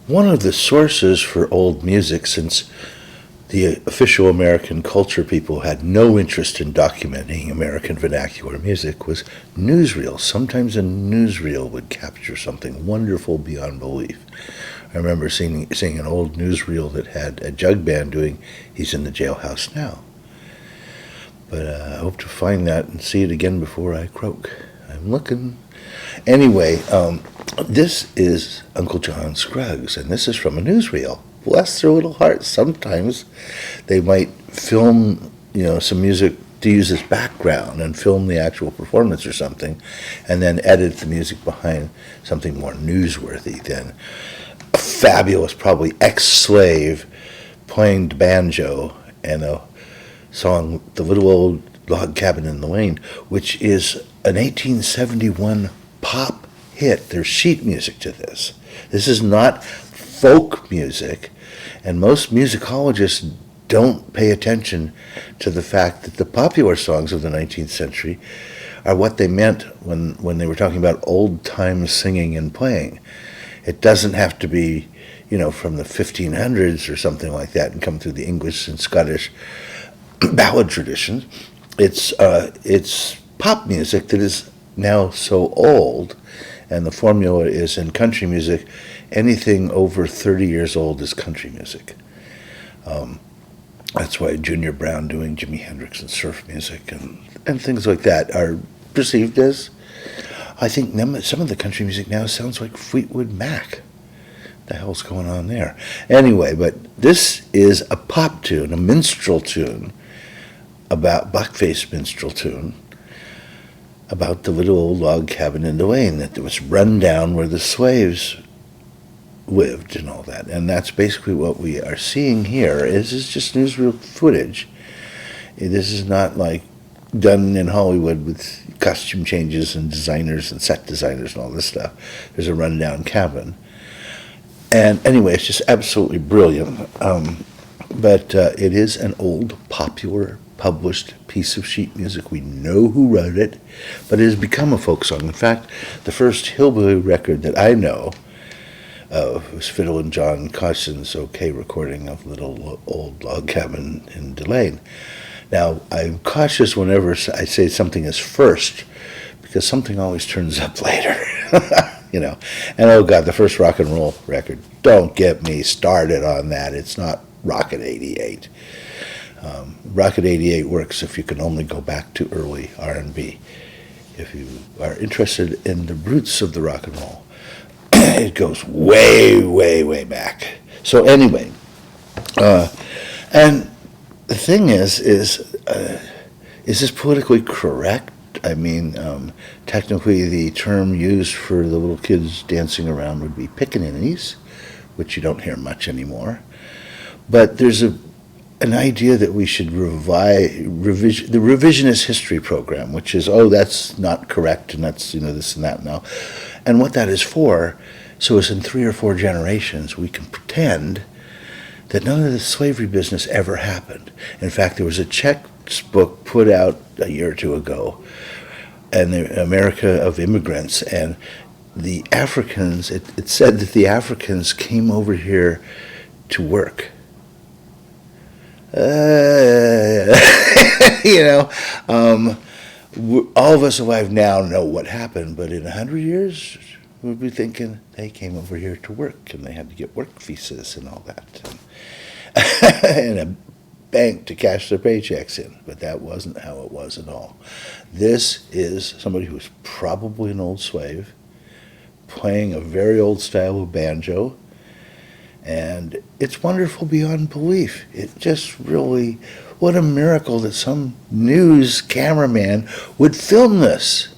One of the sources for old music, since the official American culture people had no interest in documenting American vernacular music, was newsreels. Sometimes a newsreel would capture something wonderful beyond belief. I remember seeing an old newsreel that had a jug band doing "He's in the Jailhouse Now." But I hope to find that and see it again before I croak. I'm looking. Anyway, this is Uncle John Scruggs, and this is from a newsreel. Bless their little hearts. Sometimes they might film, some music to use as background and film the actual performance or something, and then edit the music behind something more newsworthy than a fabulous, probably ex-slave playing banjo and a song, "The Little Old Log Cabin in the Lane," which is an 1871 pop hit. There's sheet music to this. This is not folk music, and most musicologists don't pay attention to the fact that the popular songs of the 19th century are what they meant when they were talking about old-time singing and playing. It doesn't have to be, from the 1500s or something like that and come through the English and Scottish ballad traditions. It's pop music that is now so old, and the formula is in country music, anything over 30 years old is country music. That's why Junior Brown doing Jimi Hendrix and surf music and things like that are perceived as, I think some of the country music now sounds like Fleetwood Mac. The hell's going on there? Anyway, but this is a pop tune, a minstrel tune, about blackface minstrel tune, about the little old log cabin in the lane that was run down where the slaves lived and all that. And that's basically what we are seeing here. This is just newsreel footage. This is not like done in Hollywood with costume changes and designers and set designers and all this stuff. There's a rundown cabin. And anyway, it's just absolutely brilliant. But it is an old, popular, published piece of sheet music. We know who wrote it, but it has become a folk song. In fact, the first hillbilly record that I know of was Fiddle and John Carson's okay recording of Little Old Log Cabin in Delane. Now, I'm cautious whenever I say something is first, because something always turns up later. And oh God, the first rock and roll record, don't get me started on that. It's not Rocket 88. Rocket 88 works if you can only go back to early R&B. If you are interested in the roots of the rock and roll, it goes way, way, way back. So anyway, and the thing is this politically correct? I mean, technically the term used for the little kids dancing around would be pickaninnies, which you don't hear much anymore. But there's an idea that we should the revisionist history program, which is, that's not correct, and that's, this and that now. And what that is for, so as in 3 or 4 generations, we can pretend that none of the slavery business ever happened. In fact, there was a textbook put out a year or 2 ago, and the America of Immigrants, and the Africans, it said that the Africans came over here to work. All of us alive now know what happened, but in 100 years, we'll be thinking they came over here to work, and they had to get work visas and all that, and a bank to cash their paychecks in. But that wasn't how it was at all. This is somebody who was probably an old slave, playing a very old style of banjo, and it's wonderful beyond belief. It just really, what a miracle that some news cameraman would film this.